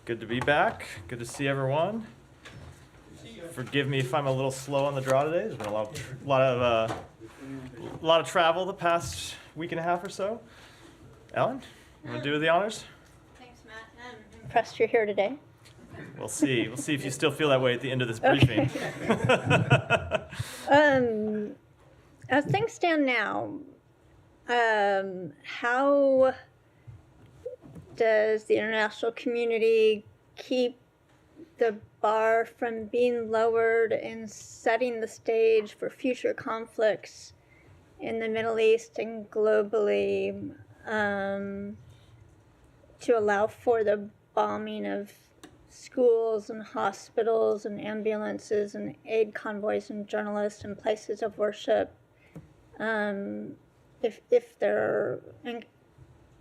Good to be back. Good to see everyone. Forgive me if I'm a little slow on the draw today. There's been a lot of travel the past week and a half or so. Ellen, you want to do the honors? Thanks, Matt. I'm impressed you're here today. We'll see. We'll see if you still feel that way at the end of this briefing. As things stand now, how does the international community keep the bar from being lowered and setting the stage for future conflicts in the Middle East and globally, to allow for the bombing of schools and hospitals and ambulances and aid convoys and journalists and places of worship, if they're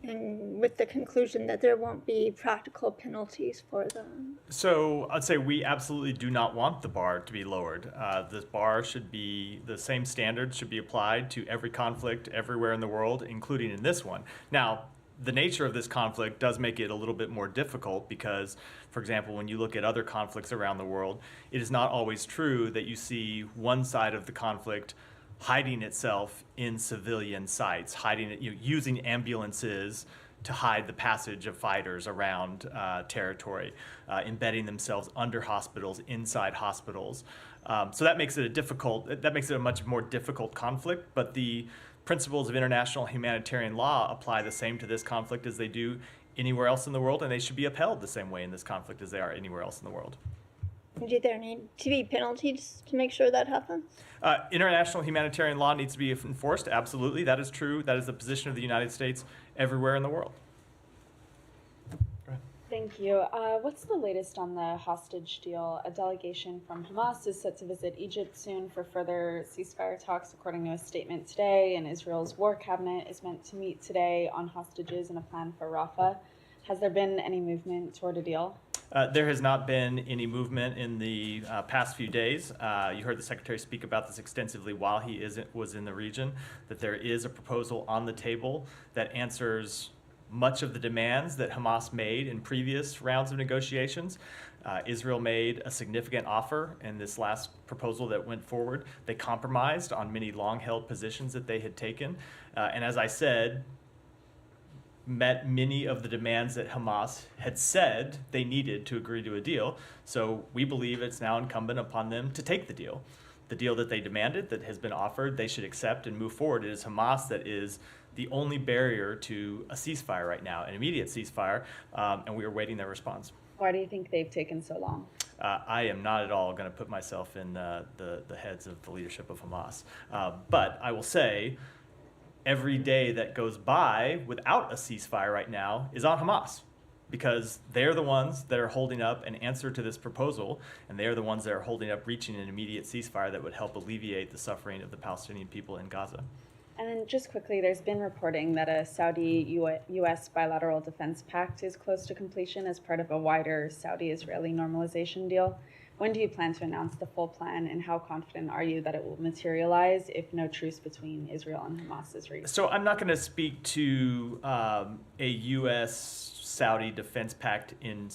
and with the conclusion that there won't be practical penalties for them? So I'd say we absolutely do not want the bar to be lowered. This bar should be, the same standards should be applied to every conflict everywhere in the world, including in this one. Now, the nature of this conflict does make it a little bit more difficult because, for example, when you look at other conflicts around the world, it is not always true that you see one side of the conflict hiding itself in civilian sites, hiding it, using ambulances to hide the passage of fighters around territory, embedding themselves under hospitals, inside hospitals. So that makes it a much more difficult conflict, but the principles of international humanitarian law apply the same to this conflict as they do anywhere else in the world, and they should be upheld the same way in this conflict as they are anywhere else in the world. Do there need to be penalties to make sure that happens? International humanitarian law needs to be enforced. Absolutely, that is true. That is the position of the United States everywhere in the world. Go ahead. Thank you. What's the latest on the hostage deal? A delegation from Hamas is set to visit Egypt soon for further ceasefire talks, according to a statement today, and Israel's war cabinet is meant to meet today on hostages and a plan for Rafa. Has there been any movement toward a deal? There has not been any movement in the past few days. You heard the Secretary speak about this extensively while he was in the region, that there is a proposal on the table that answers much of the demands that Hamas made in previous rounds of negotiations. Israel made a significant offer in this last proposal that went forward. They compromised on many long-held positions that they had taken. And as I said, met many of the demands that Hamas had said they needed to agree to a deal. So we believe it's now incumbent upon them to take the deal. The deal that they demanded, that has been offered, they should accept and move forward. It is Hamas that is the only barrier to a ceasefire right now, an immediate ceasefire, and we are waiting their response. Why do you think they've taken so long? I am not at all going to put myself in the heads of the leadership of Hamas. But I will say, every day that goes by without a ceasefire right now is on Hamas, because they're the ones that are holding up an answer to this proposal, and they're the ones that are holding up reaching an immediate ceasefire that would help alleviate the suffering of the Palestinian people in Gaza. And then just quickly, there's been reporting that a Saudi-U.S. bilateral defense pact is close to completion as part of a wider Saudi-Israeli normalization deal. When do you plan to announce the full plan, and how confident are you that it will materialize if no truce between Israel and Hamas is reached? So I'm not going to speak to a U.S.-Saudi defense pact in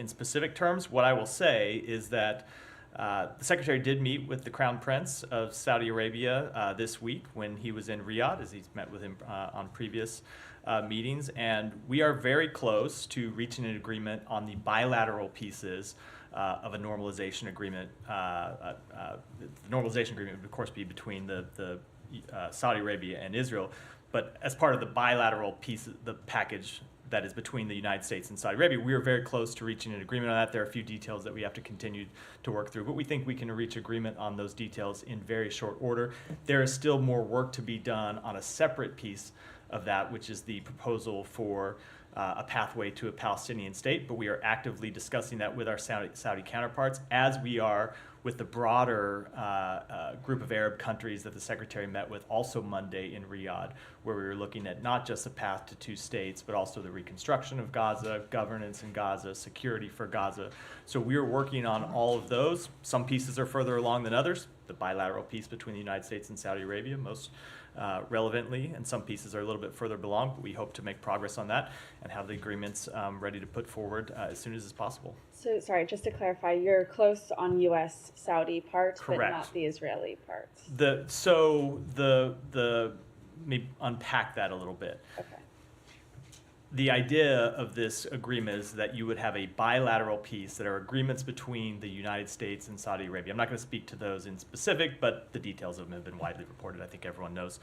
specific terms. What I will say is that the Secretary did meet with the Crown Prince of Saudi Arabia this week when he was in Riyadh, as he's met with him on previous meetings, and we are very close to reaching an agreement on the bilateral pieces of a normalization agreement. The normalization agreement would, of course, be between the Saudi Arabia and Israel, but as part of the bilateral piece, the package that is between the United States and Saudi Arabia, we are very close to reaching an agreement on that. There are a few details that we have to continue to work through, but we think we can reach agreement on those details in very short order. There is still more work to be done on a separate piece of that, which is the proposal for a pathway to a Palestinian state, but we are actively discussing that with our Saudi counterparts, as we are with the broader group of Arab countries that the Secretary met with also Monday in Riyadh, where we were looking at not just a path to two states, but also the reconstruction of Gaza, governance in Gaza, security for Gaza. So we are working on all of those. Some pieces are further along than others, the bilateral piece between the United States and Saudi Arabia most relevantly, and some pieces are a little bit further along, but we hope to make progress on that and have the agreements ready to put forward as soon as is possible. So, sorry, just to clarify, you're close on U.S.-Saudi part, Correct. but not the Israeli part. Let me unpack that a little bit. Okay. The idea of this agreement is that you would have a bilateral piece that are agreements between the United States and Saudi Arabia. I'm not going to speak to those in specific, but the details of them have been widely reported. I think everyone knows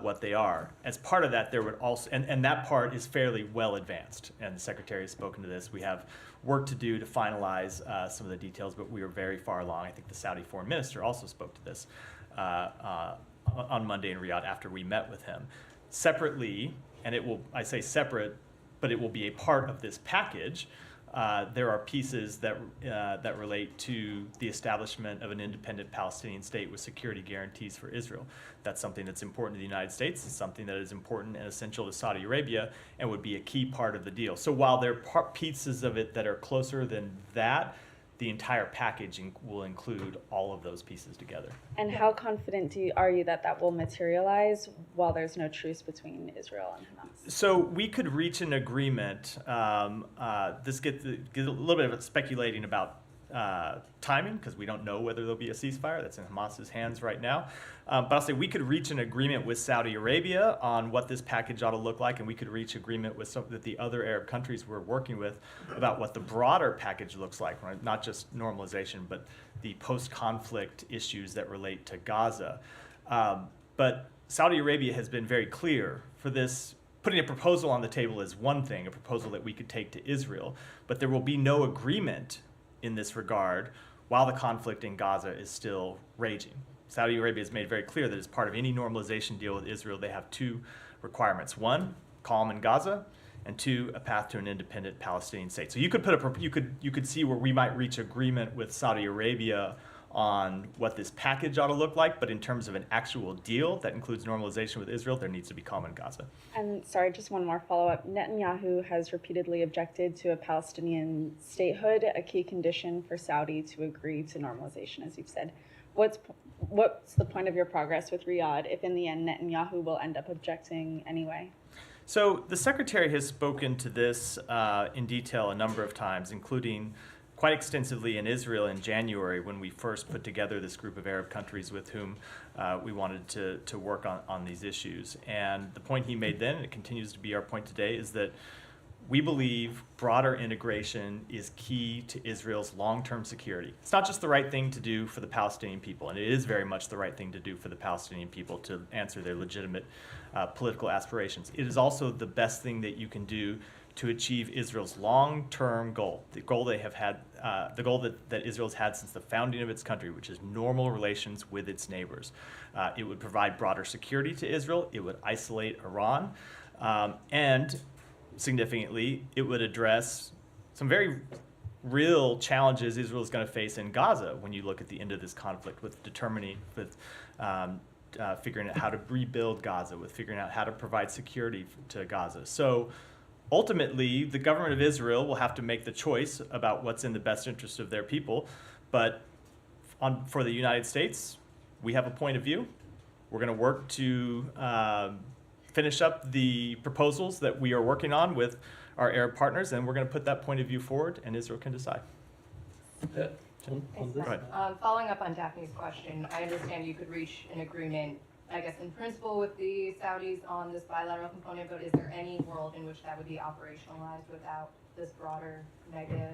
what they are. As part of that, there would also, and that part is fairly well advanced, and the Secretary has spoken to this. We have work to do to finalize some of the details, but we are very far along. I think the Saudi Foreign Minister also spoke to this on Monday in Riyadh after we met with him. Separately, and it will, I say separate, but it will be a part of this package. There are pieces that relate to the establishment of an independent Palestinian state with security guarantees for Israel. That's something that's important to the United States. It's something that is important and essential to Saudi Arabia and would be a key part of the deal. So while there are pieces of it that are closer than that, the entire package will include all of those pieces together. And how confident are you that that will materialize while there's no truce between Israel and Hamas? So we could reach an agreement. This gets a little bit of speculating about timing, because we don't know whether there'll be a ceasefire. That's in Hamas's hands right now. But I'll say we could reach an agreement with Saudi Arabia on what this package ought to look like, and we could reach agreement with some of the other Arab countries we're working with about what the broader package looks like, right? Not just normalization, but the post-conflict issues that relate to Gaza. But Saudi Arabia has been very clear for this. Putting a proposal on the table is one thing, a proposal that we could take to Israel, but there will be no agreement in this regard while the conflict in Gaza is still raging. Saudi Arabia has made very clear that as part of any normalization deal with Israel, they have two requirements. One, calm in Gaza, and two, a path to an independent Palestinian state. So you could see where we might reach agreement with Saudi Arabia on what this package ought to look like, but in terms of an actual deal that includes normalization with Israel, there needs to be calm in Gaza. And sorry, just one more follow-up. Netanyahu has repeatedly objected to a Palestinian statehood, a key condition for Saudi to agree to normalization, as you've said. What's the point of your progress with Riyadh if in the end Netanyahu will end up objecting anyway? So the Secretary has spoken to this in detail a number of times, including quite extensively in Israel in January when we first put together this group of Arab countries with whom we wanted to work on these issues. And the point he made then, and it continues to be our point today, is that we believe broader integration is key to Israel's long-term security. It's not just the right thing to do for the Palestinian people, and it is very much the right thing to do for the Palestinian people to answer their legitimate political aspirations. It is also the best thing that you can do to achieve Israel's long-term goal, the goal they have had, the goal that Israel's had since the founding of its country, which is normal relations with its neighbors. It would provide broader security to Israel. It would isolate Iran, and significantly, it would address some very real challenges Israel is going to face in Gaza when you look at the end of this conflict, with figuring out how to rebuild Gaza, with figuring out how to provide security to Gaza. So ultimately, the government of Israel will have to make the choice about what's in the best interest of their people. But for the United States, we have a point of view. We're going to work to finish up the proposals that we are working on with our Arab partners, and we're going to put that point of view forward, and Israel can decide. Thanks, Go ahead. Following up on Daphne's question, I understand you could reach an agreement, I guess, in principle with the Saudis on this bilateral component, but is there any world in which that would be operationalized without this broader mega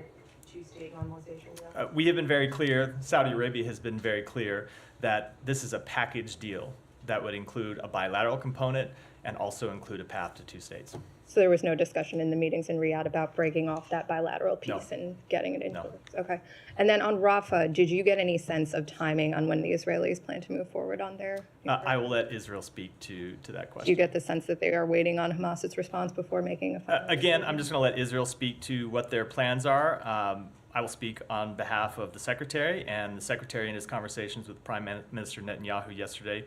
two-state normalization deal? We have been very clear, Saudi Arabia has been very clear, that this is a package deal that would include a bilateral component and also include a path to two states. So there was no discussion in the meetings in Riyadh about breaking off that bilateral piece No. and getting it into No. Okay. And then on Rafa, did you get any sense of timing on when the Israelis plan to move forward on their? I will let Israel speak to that question. Do you get the sense that they are waiting on Hamas's response before making a final Again, decision? I'm just going to let Israel speak to what their plans are. I will speak on behalf of the Secretary, and the Secretary in his conversations with Prime Minister Netanyahu yesterday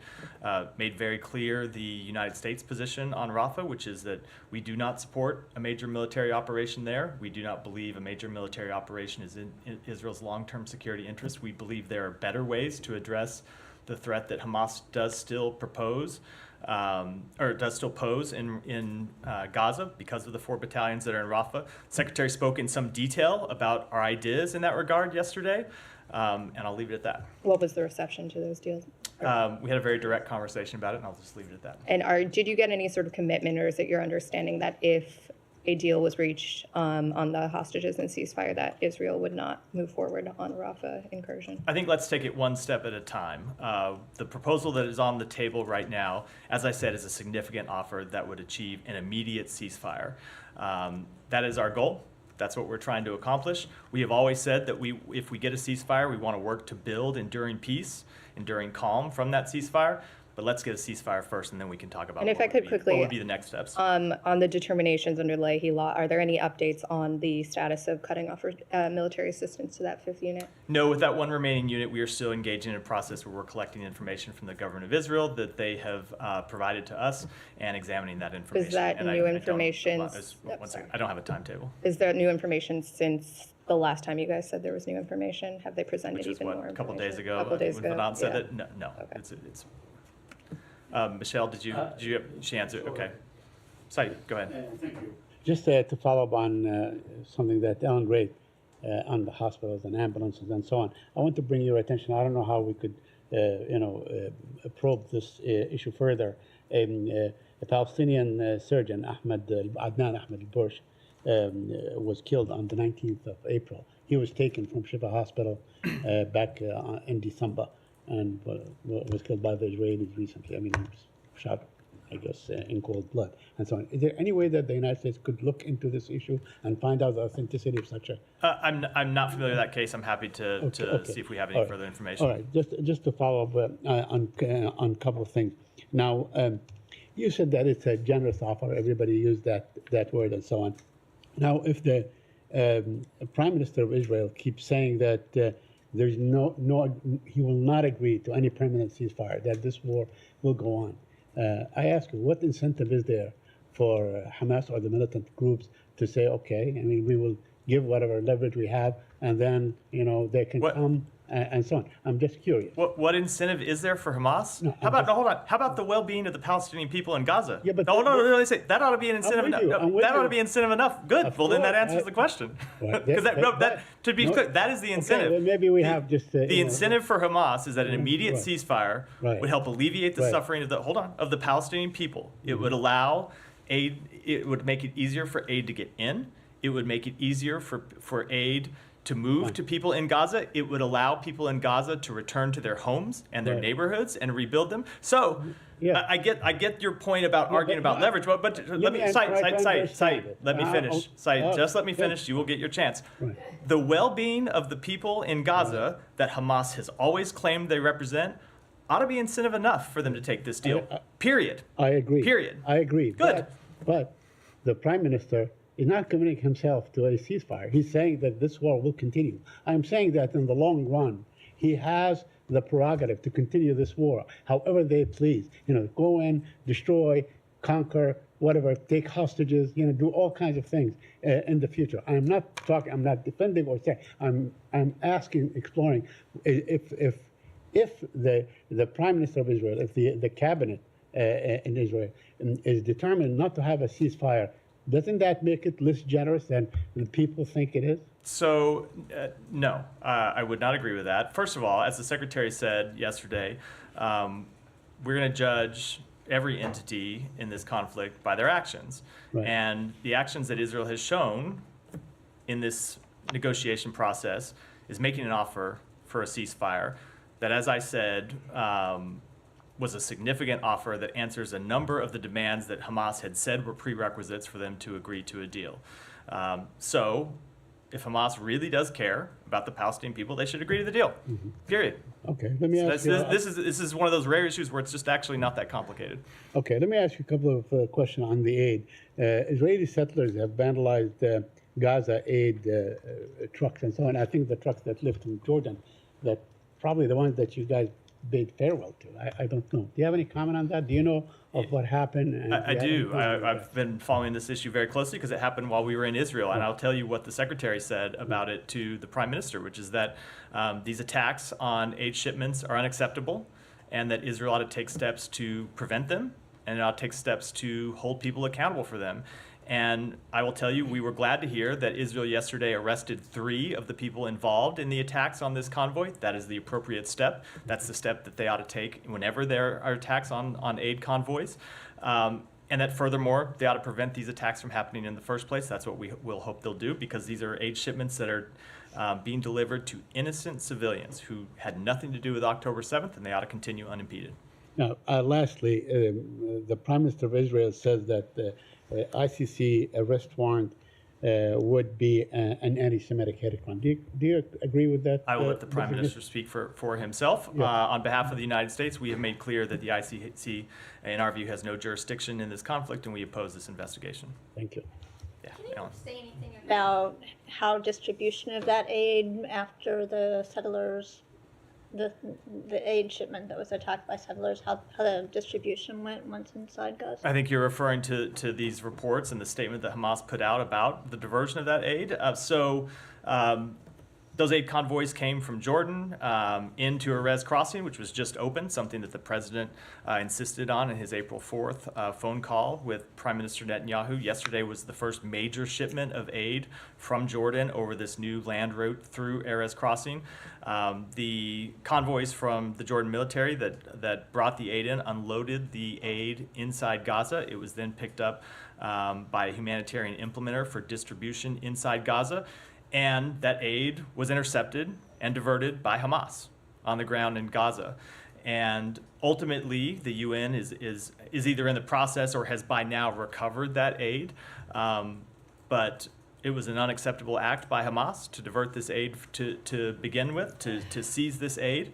made very clear the United States position on Rafa, which is that we do not support a major military operation there. We do not believe a major military operation is in Israel's long-term security interest. We believe there are better ways to address the threat that Hamas does still propose, or does still pose in Gaza because of the 4 battalions that are in Rafa. The Secretary spoke in some detail about our ideas in that regard yesterday, and I'll leave it at that. What was the reception to those deals? We had a very direct conversation about it, and I'll just leave it at that. And did you get any sort of commitment, or is it your understanding that if a deal was reached on the hostages and ceasefire, that Israel would not move forward on Rafah incursion? I think let's take it one step at a time. The proposal that is on the table right now, as I said, is a significant offer that would achieve an immediate ceasefire. That is our goal. That's what we're trying to accomplish. We have always said that if we get a ceasefire, we want to work to build enduring peace, enduring calm from that ceasefire. But let's get a ceasefire first, and then we can talk about And if I could quickly, what would be the next steps. on the determinations under Leahy law, are there any updates on the status of cutting off military assistance to that 5th unit? No, with that one remaining unit, we are still engaged in a process where we're collecting information from the government of Israel that they have provided to us and examining that information. Is that And new I don't- information? one second. I don't have a timetable. Is there new information since the last time you guys said there was new information? Have they presented Which is even what, more a couple information? days ago? Couple days when ago, Fanon said yeah. that? No. Okay. It's Michelle, did you have, she answered? Okay. Saeed, go ahead. Thank you. Just to follow up on something that Ellen raised on the hospitals and ambulances and so on, I want to bring your attention. I don't know how we could, probe this issue further. A Palestinian surgeon, Adnan Ahmed al-Bursh, was killed on the 19th of April. He was taken from Shifa Hospital back in December and was killed by the Israelis recently. I mean, he was shot, I guess, in cold blood and so on. Is there any way that the United States could look into this issue and find out the authenticity of such a... I'm not familiar with that case. I'm happy to Okay. see if we have any further information. All right, just to follow up on a couple of things. Now, you said that it's a generous offer. Everybody used that word and so on. Now, if the Prime Minister of Israel keeps saying that there's he will not agree to any permanent ceasefire, that this war will go on, I ask you, what incentive is there for Hamas or the militant groups to say, okay, I mean, we will give whatever leverage we have, and then, they can come and so on. I'm just curious. What incentive is there for Hamas? No, hold on. How about the well-being of the Palestinian people in Gaza? Yeah, but no, let me say that ought to be an incentive with enough. you, No, I'm with that ought to you. be incentive enough. Good. Of Well, then that course, answers the question. Right, Because to be clear, that is the incentive. Okay, well, maybe we have just... The incentive for Hamas is that an immediate Right. ceasefire Right. would help alleviate the Right. suffering of the Palestinian people. It would allow aid. It would make it easier for aid to get in. It would make it easier for aid to move to people in Gaza. It would allow people in Gaza to return to their homes and their Right. neighborhoods and rebuild them. So, Yeah. I get your point about arguing but about leverage. But let me, me Saeed, try to Saeed, understand let me it. finish. Saeed, just let me okay. finish. You will get your chance. Right. The well-being of the people in Gaza that Hamas has always claimed they represent ought to be incentive enough for them to take this deal. Period. I agree. Period. I agree. Good. But the Prime Minister is not committing himself to a ceasefire. He's saying that this war will continue. I'm saying that in the long run, he has the prerogative to continue this war however they please. Go in, destroy, conquer, whatever, take hostages, do all kinds of things in the future. I'm not defending or saying. I'm asking, exploring if the Prime Minister of Israel, if the cabinet in Israel is determined not to have a ceasefire, doesn't that make it less generous than the people think it is? So, no, I would not agree with that. First of all, as the Secretary said yesterday, we're going to judge every entity in this conflict by their actions. Right. And the actions that Israel has shown in this negotiation process is making an offer for a ceasefire that, as I said, was a significant offer that answers a number of the demands that Hamas had said were prerequisites for them to agree to a deal. So if Hamas really does care about the Palestinian people, they should agree to the deal. Period. Okay, let me ask you. This is one of those rare issues where it's just actually not that complicated. Okay, let me ask you a couple of questions on the aid. Israeli settlers have vandalized Gaza aid trucks and so on. I think the trucks that left from Jordan, that probably the ones that you guys bid farewell to. I don't know. Do you have any comment on that? Do you know of what happened? And I you have any do. comment on I've that? been following this issue very closely because it happened while we were in Israel. And I'll tell you what the secretary said about it to the prime minister, which is that these attacks on aid shipments are unacceptable and that Israel ought to take steps to prevent them and it ought to take steps to hold people accountable for them. And I will tell you, we were glad to hear that Israel yesterday arrested 3 of the people involved in the attacks on this convoy. That is the appropriate step. That's the step that they ought to take whenever there are attacks on aid convoys. And that furthermore, they ought to prevent these attacks from happening in the first place. That's what we will hope they'll do, because these are aid shipments that are being delivered to innocent civilians who had nothing to do with October 7th, and they ought to continue unimpeded. Now, lastly, the Prime Minister of Israel says that the ICC arrest warrant would be an anti-Semitic hate crime. Do you agree with that? I will let the Prime disagree? Minister speak for himself. Yeah. On behalf of the United States, we have made clear that the ICC, in our view, has no jurisdiction in this conflict, and we oppose this investigation. Thank you. Yeah, Can you Ellen. say anything about how distribution of that aid after the settlers, the aid shipment that was attacked by settlers, how the distribution went once inside Gaza? I think you're referring to these reports and the statement that Hamas put out about the diversion of that aid. Those aid convoys came from Jordan into Erez crossing, which was just opened, something that the president insisted on in his April 4th phone call with Prime Minister Netanyahu. Yesterday was the first major shipment of aid from Jordan over this new land route through Erez crossing. The convoys from the Jordan military that brought the aid in unloaded the aid inside Gaza. It was then picked up by a humanitarian implementer for distribution inside Gaza. And that aid was intercepted and diverted by Hamas on the ground in Gaza. And ultimately, the UN is either in the process or has by now recovered that aid. But it was an unacceptable act by Hamas to divert this aid to begin with, to seize this aid.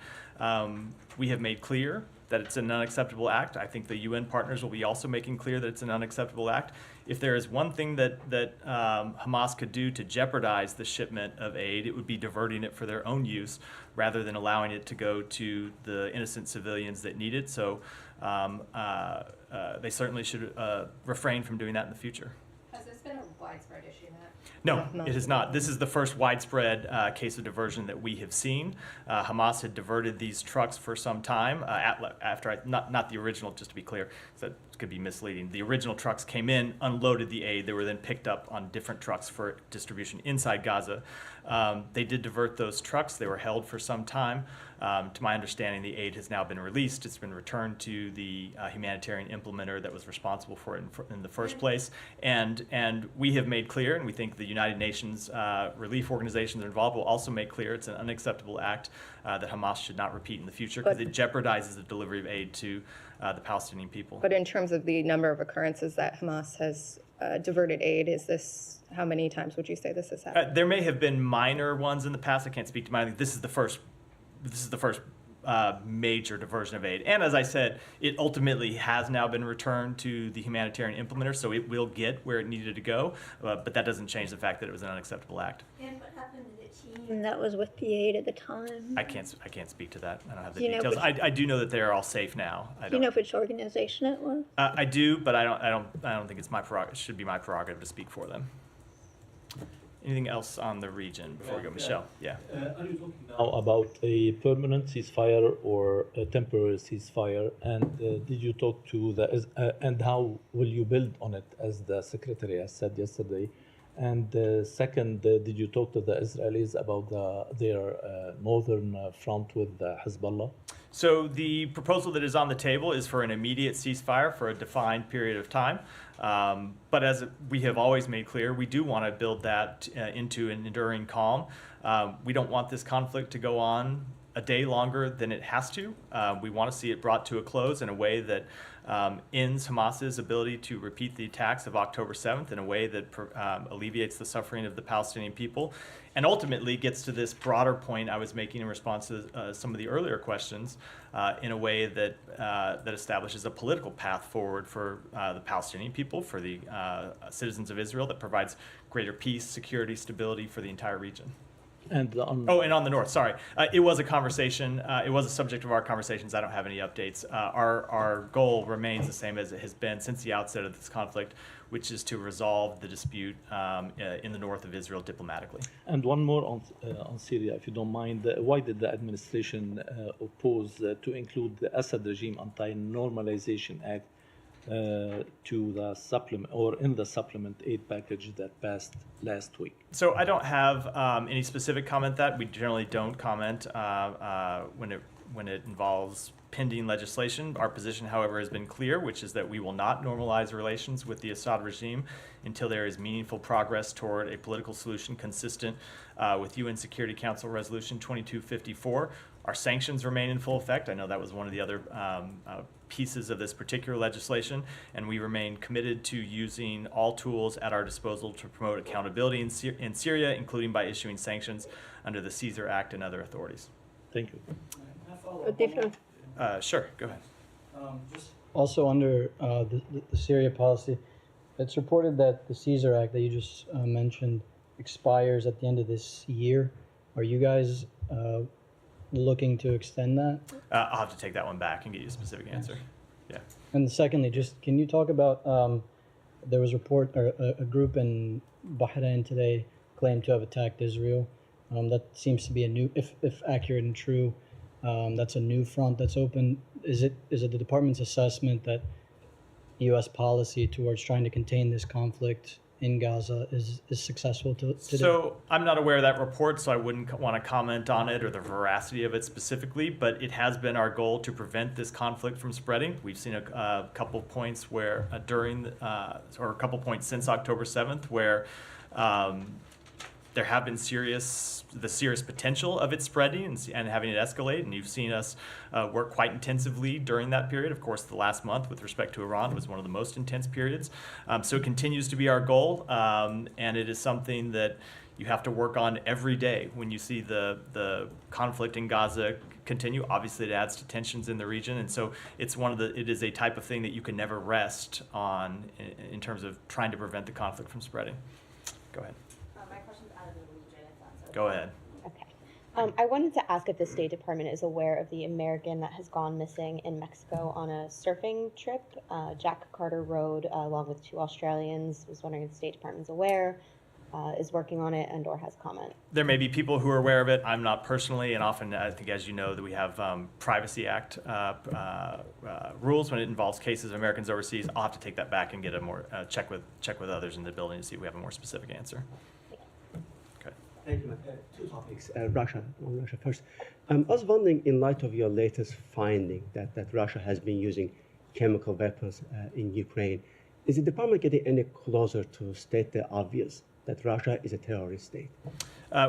We have made clear that it's an unacceptable act. I think the UN partners will be also making clear that it's an unacceptable act. If there is one thing that Hamas could do to jeopardize the shipment of aid, it would be diverting it for their own use rather than allowing it to go to the innocent civilians that need it. So they certainly should refrain from doing that in the future. Has this been a widespread issue, Matt? No, No. it is not. This is the first widespread case of diversion that we have seen. Hamas had diverted these trucks for some time not the original, just to be clear, so that could be misleading. The original trucks came in, unloaded the aid. They were then picked up on different trucks for distribution inside Gaza. They did divert those trucks. They were held for some time. To my understanding, the aid has now been released. It's been returned to the humanitarian implementer that was responsible for it in the first place. And we have made clear, and we think the United Nations relief organizations involved will also make clear it's an unacceptable act that Hamas should not repeat in the future because it jeopardizes the delivery of aid to the Palestinian people. But in terms of the number of occurrences that Hamas has diverted aid, how many times would you say this has happened? There may have been minor ones in the past. I can't speak to mine. This is the first major diversion of aid. And as I said, it ultimately has now been returned to the humanitarian implementer, so it will get where it needed to go. But that doesn't change the fact that it was an unacceptable act. And what happened to the team that was with the aid at the time? I can't speak to that. I don't have the Do you know details. which- I do know that they are all safe now. Do you know which organization it was? I do, but I don't think it's my prerogative. It should be my prerogative to speak for them. Anything else on the region before we go, Michelle? Yeah. Are you talking now about a permanent ceasefire or a temporary ceasefire? And did you talk to and how will you build on it, as the secretary has said yesterday? And second, did you talk to the Israelis about their northern front with Hezbollah? So the proposal that is on the table is for an immediate ceasefire for a defined period of time. But as we have always made clear, we do want to build that into an enduring calm. We don't want this conflict to go on a day longer than it has to. We want to see it brought to a close in a way that ends Hamas's ability to repeat the attacks of October 7th in a way that alleviates the suffering of the Palestinian people, and ultimately gets to this broader point I was making in response to some of the earlier questions, in a way that that establishes a political path forward for the Palestinian people, for the citizens of Israel, that provides greater peace, security, stability for the entire region. And And on the north, sorry. It was a conversation, it was a subject of our conversations. I don't have any updates. Our goal remains the same as it has been since the outset of this conflict, which is to resolve the dispute in the north of Israel diplomatically. And one more on Syria, if you don't mind. Why did the administration oppose to include the Assad regime Anti-Normalization Act to the supplement, or in the supplement aid package that passed last week? So I don't have any specific comment that. We generally don't comment when it involves pending legislation. Our position, however, has been clear, which is that we will not normalize relations with the Assad regime until there is meaningful progress toward a political solution consistent with UN Security Council Resolution 2254. Our sanctions remain in full effect. I know that was one of the other pieces of this particular legislation, and we remain committed to using all tools at our disposal to promote accountability in Syria, including by issuing sanctions under the Caesar Act and other authorities. Thank you. Different. Sure, go ahead. Also under the Syria policy, it's reported that the Caesar Act that you just mentioned expires at the end of this year. Are you guys looking to extend that? I'll have to take that one back and get you a specific answer. Yeah. And secondly, just can you talk about, there was a group in Bahrain today claimed to have attacked Israel. That seems to be a new, if accurate and true, that's a new front that's open. Is it the department's assessment that U.S. policy towards trying to contain this conflict in Gaza is successful today? So I'm not aware of that report, so I wouldn't want to comment on it or the veracity of it specifically, but it has been our goal to prevent this conflict from spreading. We've seen a couple of points where or a couple points since October 7th where there have been the serious potential of it spreading and having it escalate, and you've seen us work quite intensively during that period. Of course, the last month with respect to Iran was one of the most intense periods. So it continues to be our goal, and it is something that you have to work on every day when you see the conflict in Gaza continue. Obviously, it adds to tensions in the region, and so it is a type of thing that you can never rest on in terms of trying to prevent the conflict from spreading. Go ahead. My question's out of the region, if that's okay. Go ahead. Okay. I wanted to ask if the State Department is aware of the American that has gone missing in Mexico on a surfing trip. Jack Carter rode along with 2 Australians. Was wondering if the State Department's aware, is working on it, and or has comment. There may be people who are aware of it. I'm not personally, and often I think, as you know, that we have Privacy Act rules when it involves cases of Americans overseas. I'll have to take that back and get a more check with others in the building to see if we have a more specific answer. Okay. Thank you. 2 topics. Russia first. I was wondering, in light of your latest finding that Russia has been using chemical weapons in Ukraine, is the department getting any closer to state the obvious, that Russia is a terrorist state?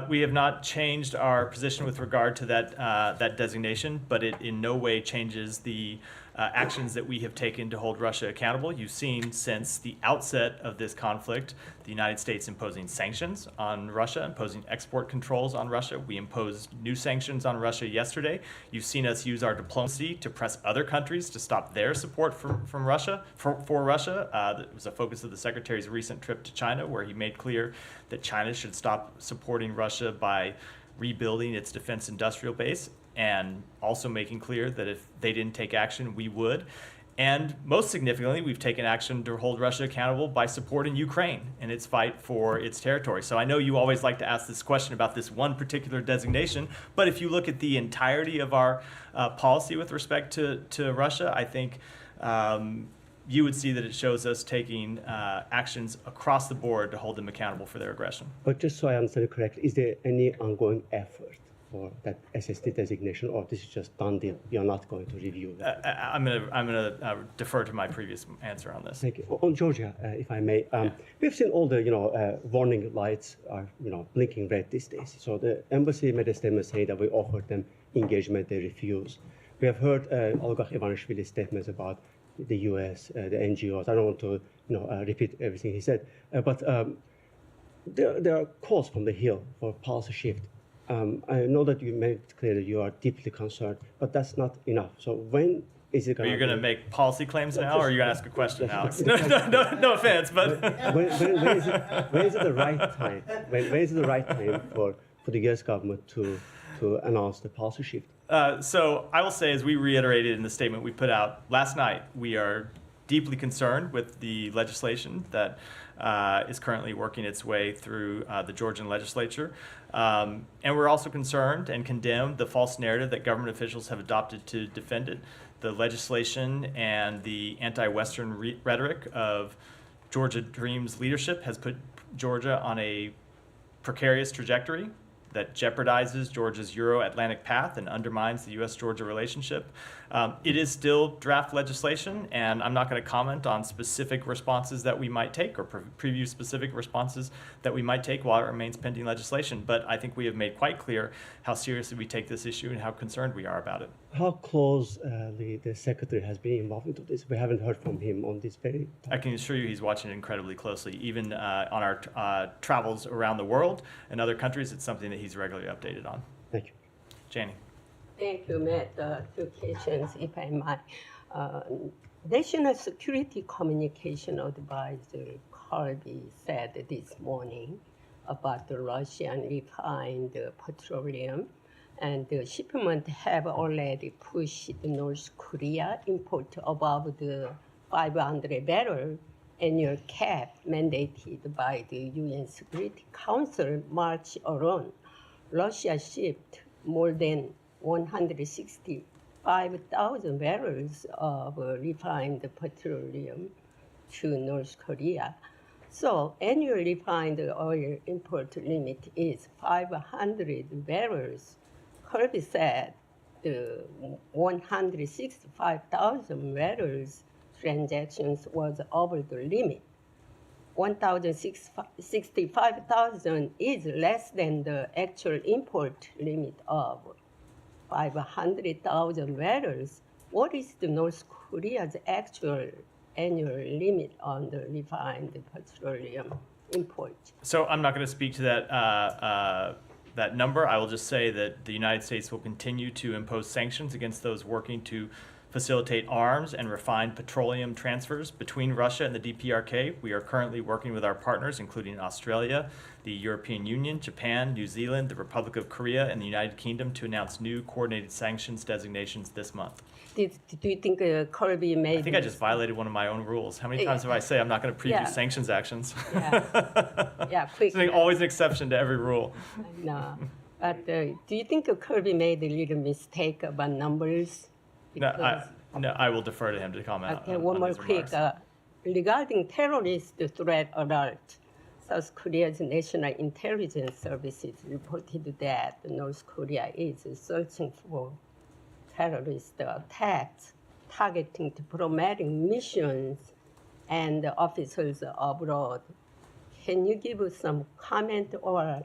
We have not changed our position with regard to that designation, but it in no way changes the actions that we have taken to hold Russia accountable. You've seen since the outset of this conflict, the United States imposing sanctions on Russia, imposing export controls on Russia. We imposed new sanctions on Russia yesterday. You've seen us use our diplomacy to press other countries to stop their support from Russia, for Russia. That was a focus of the Secretary's recent trip to China, where he made clear that China should stop supporting Russia by rebuilding its defense industrial base, and also making clear that if they didn't take action, we would. And most significantly, we've taken action to hold Russia accountable by supporting Ukraine in its fight for its territory. So I know you always like to ask this question about this one particular designation, but if you look at the entirety of our policy with respect to Russia, I think you would see that it shows us taking actions across the board to hold them accountable for their aggression. But just so I understand it correctly, is there any ongoing effort for that SSD designation, or this is just done deal? You're not going to review that. I'm gonna defer to my previous answer on this. Thank you. On Georgia, if I may, we've seen all the warning lights are blinking red these days. So the embassy made a statement saying that we offered them engagement, they refused. We have heard Olga Ivanishvili's statements about the U.S., the NGOs. I don't want to repeat everything he said, but there are calls from the Hill for policy shift. I know that you made it clear that you are deeply concerned, but that's not enough. So when is it going to? Are you going to make policy claims now, or are you going to ask a question, Alex? No offense, but when is it the right time? When is it the right time for the U.S. government to announce the policy shift? So I will say, as we reiterated in the statement we put out last night, we are deeply concerned with the legislation that is currently working its way through the Georgian legislature. And we're also concerned and condemn the false narrative that government officials have adopted to defend it. The legislation and the anti-Western rhetoric of Georgia Dream's leadership has put Georgia on a precarious trajectory that jeopardizes Georgia's Euro-Atlantic path and undermines the U.S.-Georgia relationship. It is still draft legislation, and I'm not going to comment on specific responses that we might take or preview specific responses that we might take while it remains pending legislation. But I think we have made quite clear how seriously we take this issue and how concerned we are about it. How closely the secretary has been involved into this? We haven't heard from him on this very topic. I can assure you he's watching it incredibly closely. Even on our travels around the world and other countries, it's something that he's regularly updated on. Thank you. Janie. Thank you, Matt. Two questions, if I might. National Security Communication Advisor Kirby said this morning about the Russian refined petroleum, and the shipment have already pushed North Korea import above the 500 barrel annual cap mandated by the UN Security Council March alone. Russia shipped more than 165,000 barrels of refined petroleum to North Korea. So annual refined oil import limit is 500 barrels. Kirby said the 165,000 barrels transactions was over the limit. 1,065,000 is less than the actual import limit of 500,000 barrels. What is the North Korea's actual annual limit on the refined petroleum import? So I'm not going to speak to that number. I will just say that the United States will continue to impose sanctions against those working to facilitate arms and refined petroleum transfers between Russia and the DPRK. We are currently working with our partners, including Australia, the European Union, Japan, New Zealand, the Republic of Korea, and the United Kingdom to announce new coordinated sanctions designations this month. Do you think Kirby made? I think I just violated one of my own rules. How many times have I say I'm not going to preview sanctions actions? Yeah, quick. It's always an exception to every rule. No, but do you think Kirby made a little mistake about numbers? No, I will defer to him to comment. Okay, on one more his quick. remarks. Regarding terrorist threat alert, South Korea's National Intelligence Services reported that North Korea is searching for terrorist attacks targeting diplomatic missions and officers abroad. Can you give us some comment, or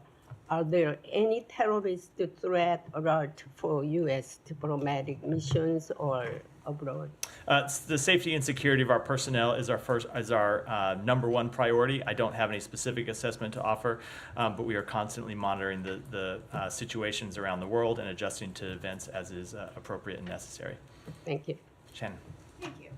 are there any terrorist threat alert for U.S. diplomatic missions or abroad? The safety and security of our personnel is our number one priority. I don't have any specific assessment to offer, but we are constantly monitoring the situations around the world and adjusting to events as is appropriate and necessary. Thank you. Shannon. Thank you.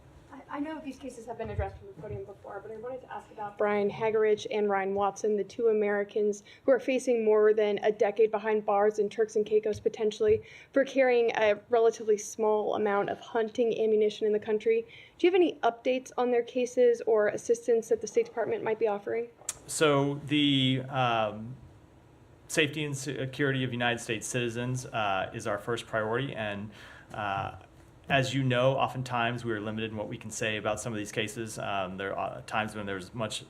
I know these cases have been addressed from the podium before, but I wanted to ask about Brian Hagerich and Ryan Watson, the two Americans who are facing more than a decade behind bars in Turks and Caicos potentially for carrying a relatively small amount of hunting ammunition in the country. Do you have any updates on their cases or assistance that the State Department might be offering? So the safety and security of United States citizens is our first priority, and as you know, oftentimes we are limited in what we can say about some of these cases. There are times when there's much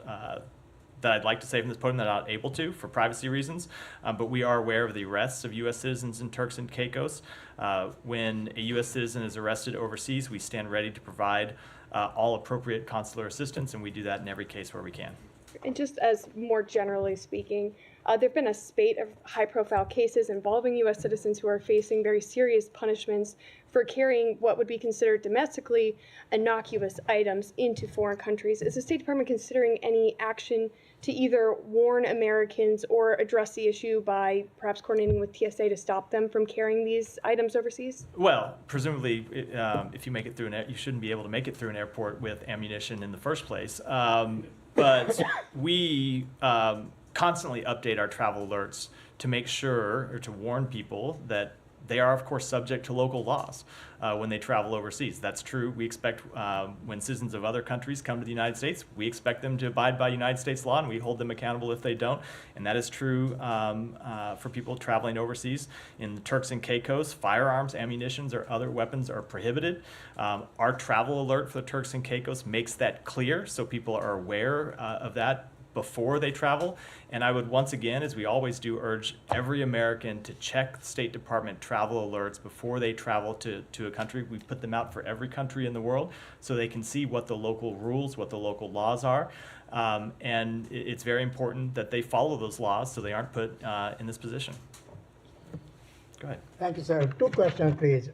that I'd like to say from this podium that I'm not able to for privacy reasons, but we are aware of the arrests of U.S. citizens in Turks and Caicos. When a U.S. citizen is arrested overseas, we stand ready to provide all appropriate consular assistance, and we do that in every case where we can. And just as more generally speaking, there have been a spate of high-profile cases involving U.S. citizens who are facing very serious punishments for carrying what would be considered domestically innocuous items into foreign countries. Is the State Department considering any action to either warn Americans or address the issue by perhaps coordinating with TSA to stop them from carrying these items overseas? Well, presumably, if you make it through you shouldn't be able to make it through an airport with ammunition in the first place. But we constantly update our travel alerts to make sure, or to warn people that they are, of course, subject to local laws when they travel overseas. That's true. We expect when citizens of other countries come to the United States, we expect them to abide by United States law, and we hold them accountable if they don't. And that is true for people traveling overseas. In the Turks and Caicos, firearms, ammunitions, or other weapons are prohibited. Our travel alert for the Turks and Caicos makes that clear, so people are aware of that before they travel. And I would once again, as we always do, urge every American to check the State Department travel alerts before they travel to a country. We put them out for every country in the world so they can see what the local rules, what the local laws are. And it's very important that they follow those laws so they aren't put in this position. Go ahead. Thank you, sir. Two questions, please.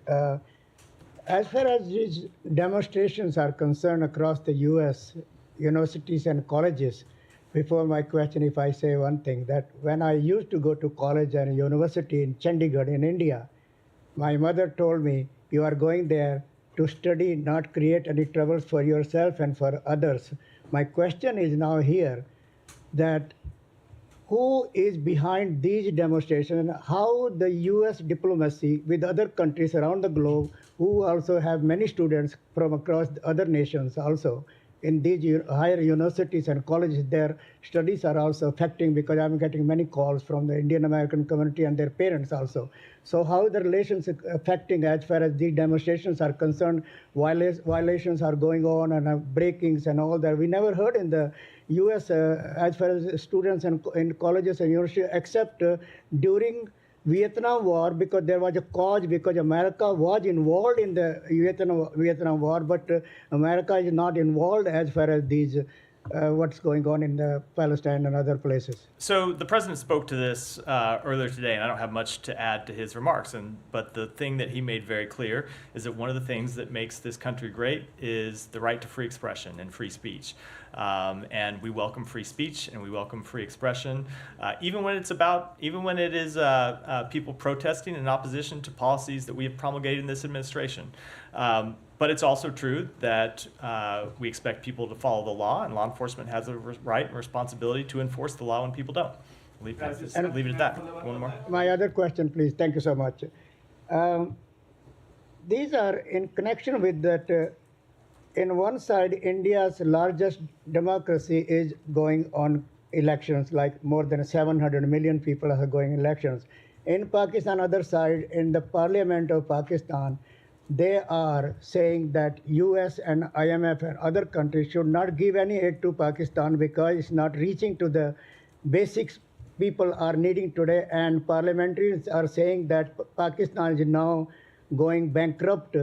As far as these demonstrations are concerned across the U.S., universities and colleges, before my question, if I say one thing, that when I used to go to college and university in Chandigarh in India, my mother told me, you are going there to study, not create any troubles for yourself and for others. My question is now here that who is behind these demonstrations and how the US diplomacy with other countries around the globe who also have many students from across other nations also in these higher universities and colleges, their studies are also affecting, because I'm getting many calls from the Indian American community and their parents also. So how the relations affecting as far as these demonstrations are concerned, violations are going on and breakings and all that. We never heard in the US as far as students and in colleges and universities, except during Vietnam War, because there was a cause, because America was involved in the Vietnam War, but America is not involved as far as these what's going on in the Palestine and other places. So the president spoke to this earlier today, and I don't have much to add to his remarks. But the thing that he made very clear is that one of the things that makes this country great is the right to free expression and free speech. And we welcome free speech and we welcome free expression, even when it is people protesting in opposition to policies that we have promulgated in this administration. But it's also true that we expect people to follow the law, and law enforcement has a right and responsibility to enforce the law when people don't. Leave it at that. One more. My other question, please. Thank you so much. These are in connection with that. In one side, India's largest democracy is going on elections, like more than 700 million people are going elections. In Pakistan, other side, in the parliament of Pakistan, they are saying that US and IMF and other countries should not give any aid to Pakistan because it's not reaching to the basics people are needing today. And parliamentarians are saying that Pakistan is now going bankrupt,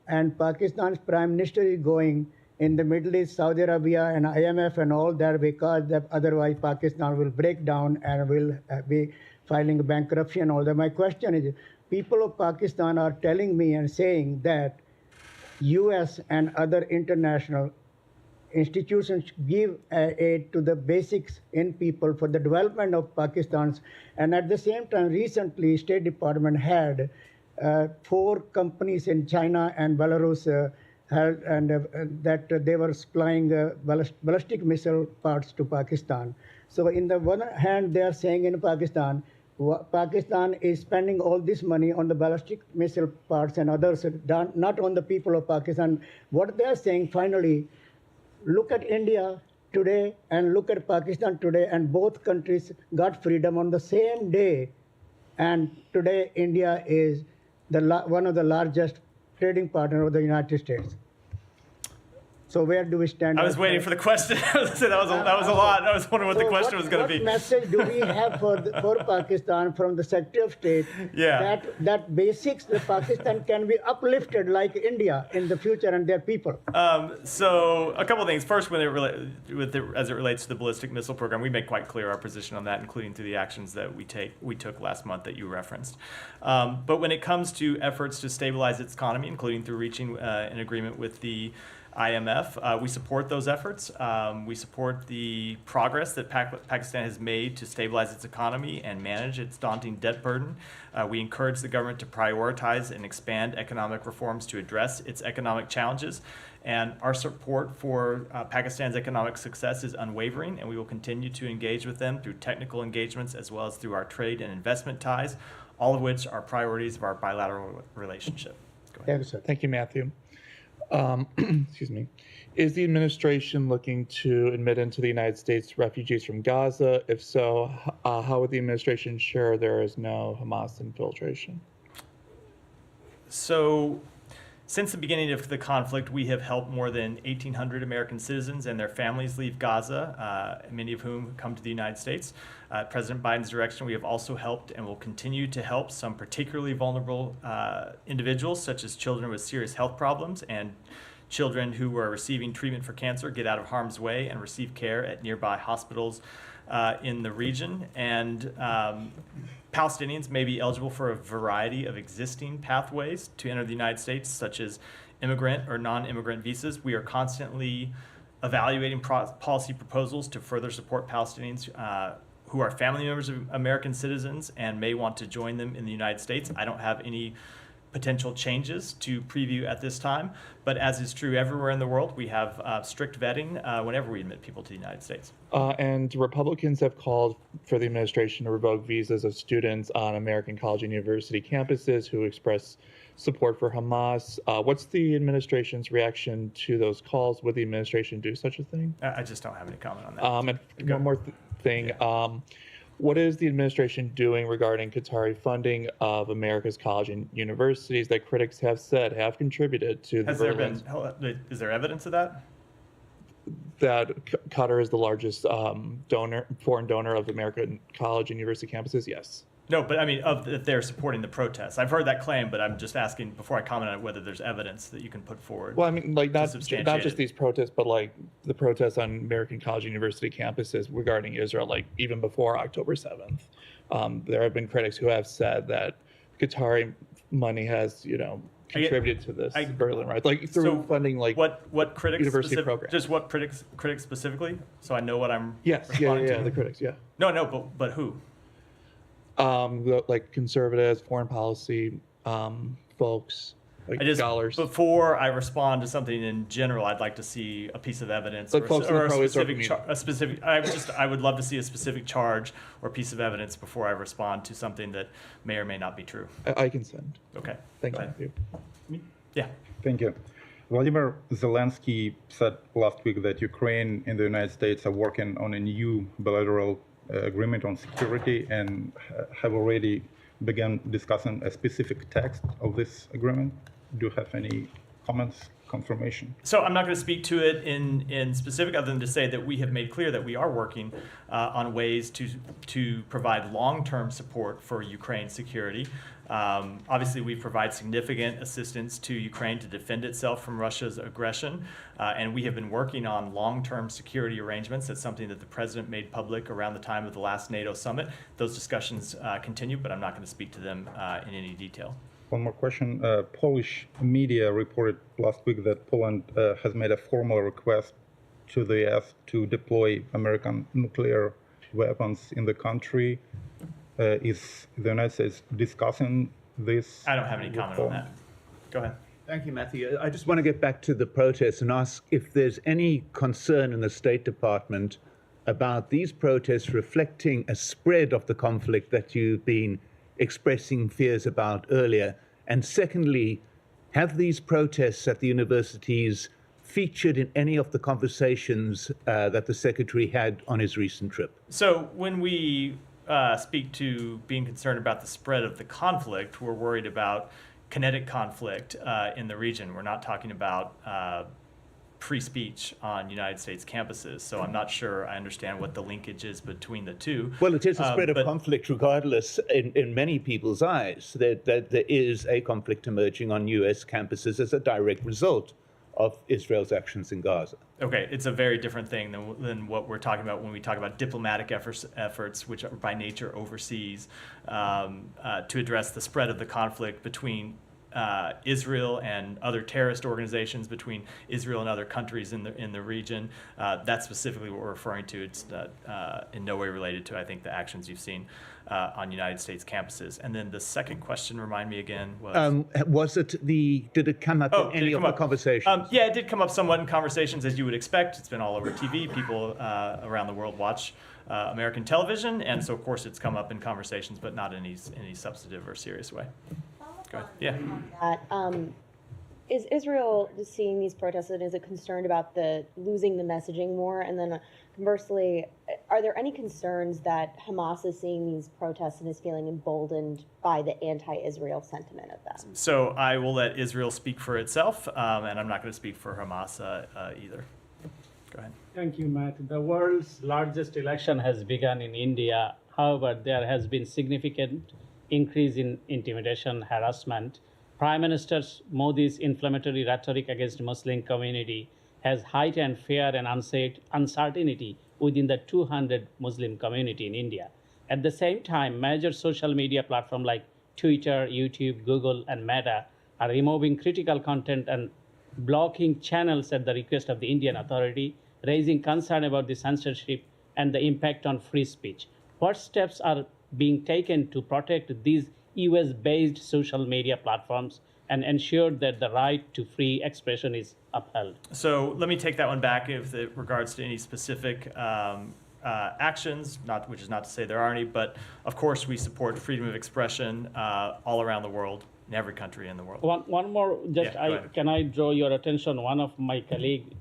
and Pakistan's prime minister is going in the Middle East, Saudi Arabia and IMF and all that, because otherwise Pakistan will break down and will be filing bankruptcy and all that. My question is, people of Pakistan are telling me and saying that US and other international institutions give aid to the basics in people for the development of Pakistan's. And at the same time, recently, State Department had 4 companies in China and Belarus that they were supplying ballistic missile parts to Pakistan. So in the one hand, they are saying in Pakistan is spending all this money on the ballistic missile parts and others, not on the people of Pakistan. What they are saying finally, look at India today and look at Pakistan today, and both countries got freedom on the same day. And today, India is one of the largest trading partner of the United States. So where do we stand? I was waiting for the question. that was a lot. I was wondering what the question was going to be. What message do we have for Pakistan from the Secretary of State? Yeah. That basics that Pakistan can be uplifted like India in the future and their people. So a couple of things. First, as it relates to the ballistic missile program, we make quite clear our position on that, including through the actions that we took last month that you referenced. But when it comes to efforts to stabilize its economy, including through reaching an agreement with the IMF, we support those efforts. We support the progress that Pakistan has made to stabilize its economy and manage its daunting debt burden. We encourage the government to prioritize and expand economic reforms to address its economic challenges. And our support for Pakistan's economic success is unwavering, and we will continue to engage with them through technical engagements as well as through our trade and investment ties, all of which are priorities of our bilateral relationship. Go ahead. Thank you, sir. Thank you, Matthew. Excuse me. Is the administration looking to admit into the United States refugees from Gaza? If so, how would the administration ensure there is no Hamas infiltration? So, since the beginning of the conflict, we have helped more than 1,800 American citizens and their families leave Gaza, many of whom come to the United States. President Biden's direction, we have also helped and will continue to help some particularly vulnerable individuals, such as children with serious health problems and children who are receiving treatment for cancer, get out of harm's way and receive care at nearby hospitals in the region. And Palestinians may be eligible for a variety of existing pathways to enter the United States, such as immigrant or non-immigrant visas. We are constantly evaluating policy proposals to further support Palestinians who are family members of American citizens and may want to join them in the United States. I don't have any potential changes to preview at this time, but as is true everywhere in the world, we have strict vetting whenever we admit people to the United States. And Republicans have called for the administration to revoke visas of students on American college and university campuses who express support for Hamas. What's the administration's reaction to those calls? Would the administration do such a thing? I just don't have any comment on that. And one more thing. Yeah. What is the administration doing regarding Qatari funding of America's college and universities that critics have said have contributed to the Is there evidence of that? That Qatar is the largest foreign donor of American college and university campuses? Yes. No, but I mean, that they're supporting the protests. I've heard that claim, but I'm just asking before I comment on it whether there's evidence that you can put forward. Well, I mean, like not just these protests, but like the protests on American college and university campuses regarding Israel, like even before October 7th. There have been critics who have said that Qatari money has, contributed to this Berlin right, like through funding like what critics university programs. Just what critics specifically, so I know what I'm responding to. The critics, yeah. No, but who? Like conservatives, foreign policy folks, like scholars. Before I respond to something in general, I'd like to see a piece of evidence or a specific. I would love to see a specific charge or piece of evidence before I respond to something that may or may not be true. I can send. Okay. Thank you. Yeah. Thank you. Vladimir Zelensky said last week that Ukraine and the United States are working on a new bilateral agreement on security and have already begun discussing a specific text of this agreement. Do you have any comments, confirmation? So I'm not going to speak to it in specific other than to say that we have made clear that we are working on ways to provide long-term support for Ukraine's security. Obviously, we provide significant assistance to Ukraine to defend itself from Russia's aggression, and we have been working on long-term security arrangements. That's something that the president made public around the time of the last NATO summit. Those discussions continue, but I'm not going to speak to them in any detail. One more question. Polish media reported last week that Poland has made a formal request to the US to deploy American nuclear weapons in the country. Is the United States discussing this? I don't have any comment on that. Go ahead. Thank you, Matthew. I just want to get back to the protests and ask if there's any concern in the State Department about these protests reflecting a spread of the conflict that you've been expressing fears about earlier. And secondly, have these protests at the universities featured in any of the conversations that the Secretary had on his recent trip? So when we speak to being concerned about the spread of the conflict, we're worried about kinetic conflict in the region. We're not talking about free speech on United States campuses. So I'm not sure I understand what the linkage is between the two. Well, it is a spread of but- conflict regardless in many people's eyes. That there is a conflict emerging on U.S. campuses as a direct result of Israel's actions in Gaza. Okay, it's a very different thing than what we're talking about when we talk about diplomatic efforts which are by nature overseas, to address the spread of the conflict between Israel and other terrorist organizations, between Israel and other countries in the region. That's specifically what we're referring to. It's in no way related to, I think, the actions you've seen on United States campuses. And then the second question, remind me again, was... Did it come up in any of the conversations? Yeah, it did come up somewhat in conversations, as you would expect. It's been all over TV. People around the world watch American television, and so of course it's come up in conversations, but not in any substantive or serious way. Go ahead. Yeah. Is Israel seeing these protests and is it concerned about losing the messaging more? And then conversely, are there any concerns that Hamas is seeing these protests and is feeling emboldened by the anti-Israel sentiment of them? So I will let Israel speak for itself, and I'm not going to speak for Hamas either. Go ahead. Thank you, Matt. The world's largest election has begun in India. However, there has been significant increase in intimidation, harassment. Prime Minister Modi's inflammatory rhetoric against Muslim community has heightened fear and uncertainty within the 200 Muslim community in India. At the same time, major social media platforms like Twitter, YouTube, Google, and Meta are removing critical content and blocking channels at the request of the Indian authority, raising concern about the censorship and the impact on free speech. What steps are being taken to protect these US-based social media platforms and ensure that the right to free expression is upheld? So let me take that one back if it regards to any specific actions, which is not to say there are any, but of course we support freedom of expression all around the world, in every country in the world. One more, can I draw your attention? One of my colleagues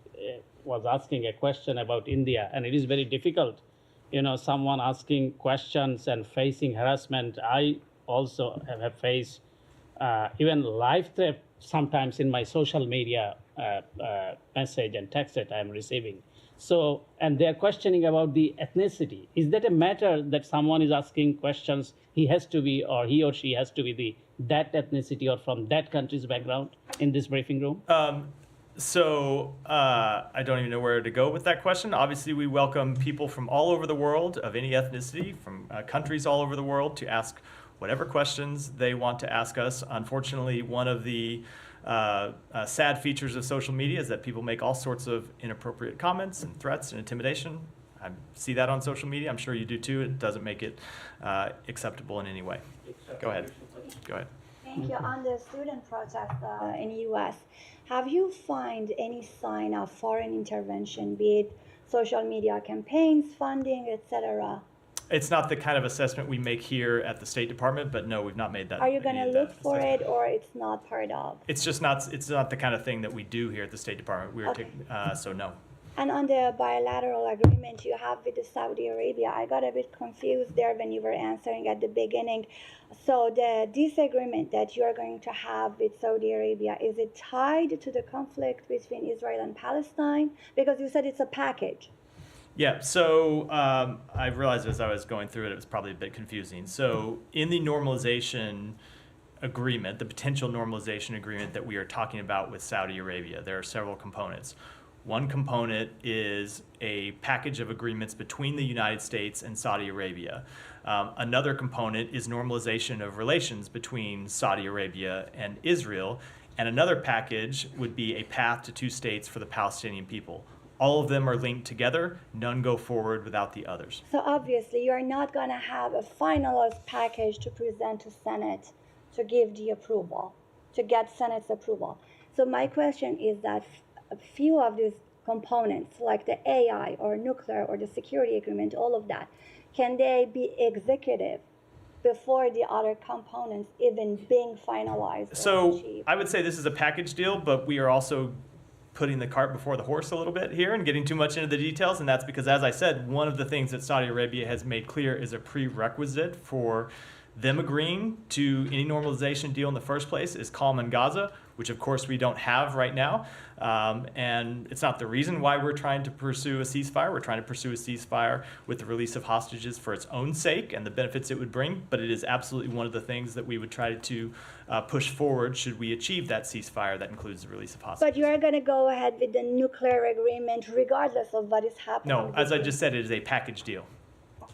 was asking a question about India, and it is very difficult. Someone asking questions and facing harassment. I also have faced even live threat sometimes in my social media message and text that I'm receiving. So, and they're questioning about the ethnicity. Is that a matter that someone is asking questions? He has to be, or he or she has to be that ethnicity or from that country's background in this briefing room? I don't even know where to go with that question. Obviously, we welcome people from all over the world, of any ethnicity, from countries all over the world, to ask whatever questions they want to ask us. Unfortunately, one of the sad features of social media is that people make all sorts of inappropriate comments and threats and intimidation. I see that on social media. I'm sure you do too. It doesn't make it acceptable in any way. Go ahead. Thank you. On the student protest in the U.S., have you found any sign of foreign intervention, be it social media campaigns, funding, etc.? It's not the kind of assessment we make here at the State Department, but no, we've not made that. Are you going to look for it, or it's not part of? It's just not. It's not the kind of thing that we do here at the State Department. So no. And on the bilateral agreement you have with Saudi Arabia, I got a bit confused there when you were answering at the beginning. So the disagreement that you are going to have with Saudi Arabia, is it tied to the conflict between Israel and Palestine? Because you said it's a package. Yeah, so I realized as I was going through it was probably a bit confusing. So in the normalization agreement, the potential normalization agreement that we are talking about with Saudi Arabia, there are several components. One component is a package of agreements between the United States and Saudi Arabia. Another component is normalization of relations between Saudi Arabia and Israel. And another package would be a path to two states for the Palestinian people. All of them are linked together. None go forward without the others. So obviously you're not going to have a finalized package to present to Senate to give the approval, to get Senate's approval. So my question is that a few of these components, like the AI or nuclear or the security agreement, all of that, can they be executive before the other components even being finalized? So I would say this is a package deal, but we are also putting the cart before the horse a little bit here and getting too much into the details. And that's because, as I said, one of the things that Saudi Arabia has made clear is a prerequisite for them agreeing to any normalization deal in the first place is calm in Gaza, which of course we don't have right now. And it's not the reason why we're trying to pursue a ceasefire. We're trying to pursue a ceasefire with the release of hostages for its own sake and the benefits it would bring. But it is absolutely one of the things that we would try to push forward should we achieve that ceasefire that includes the release of hostages. But you are going to go ahead with the nuclear agreement regardless of what is happening. No, as I just said, it is a package deal.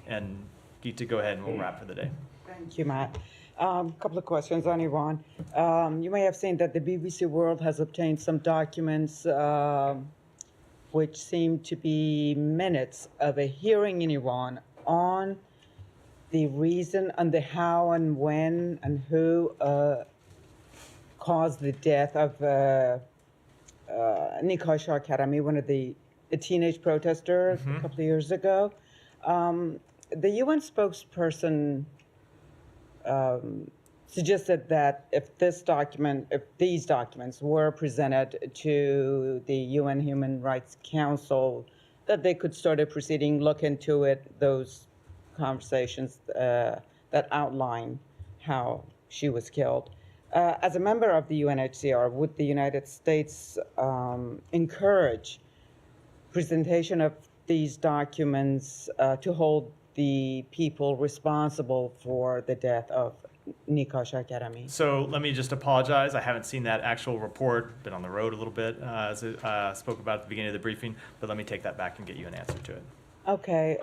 And Geeta, go ahead and we'll wrap for the day. Thank you, Matt. Couple of questions on Iran. You may have seen that the BBC World has obtained some documents which seem to be minutes of a hearing in Iran on the reason and the how and when and who caused the death of Nikah Shah-Karami, one of a teenage protesters a couple of years ago. The UN spokesperson suggested that if these documents were presented to the UN Human Rights Council, that they could start a proceeding, look into it, those conversations that outline how she was killed. As a member of the UNHCR, would the United States encourage presentation of these documents to hold the people responsible for the death of Nikah Shah-Karami? So let me just apologize. I haven't seen that actual report. Been on the road a little bit, as I spoke about at the beginning of the briefing. But let me take that back and get you an answer to it. Okay,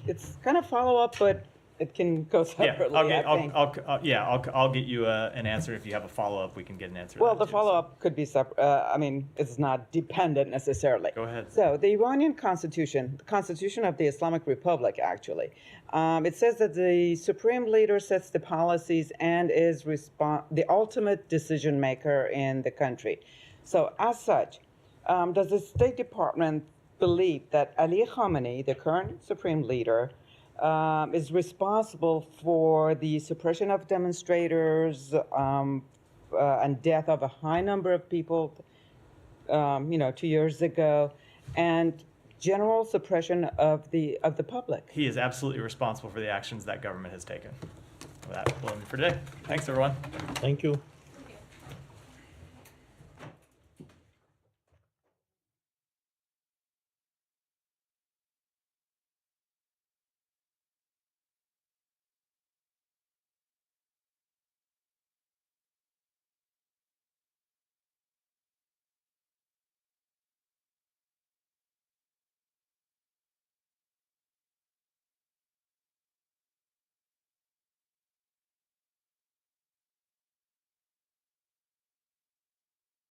it's kind of follow up, but it can go separately. I'll get you an answer. If you have a follow up, we can get an answer. Well, the follow up could be separate. I mean, it's not dependent necessarily. Go ahead. So the Iranian constitution, the constitution of the Islamic Republic, actually, it says that the supreme leader sets the policies and is the ultimate decision maker in the country. So as such, does the State Department believe that Ali Khamenei, the current supreme leader, is responsible for the suppression of demonstrators and death of a high number of people, 2 years ago, and general suppression of the public? He is absolutely responsible for the actions that government has taken. With that, we'll end for today. Thanks, everyone. Thank you.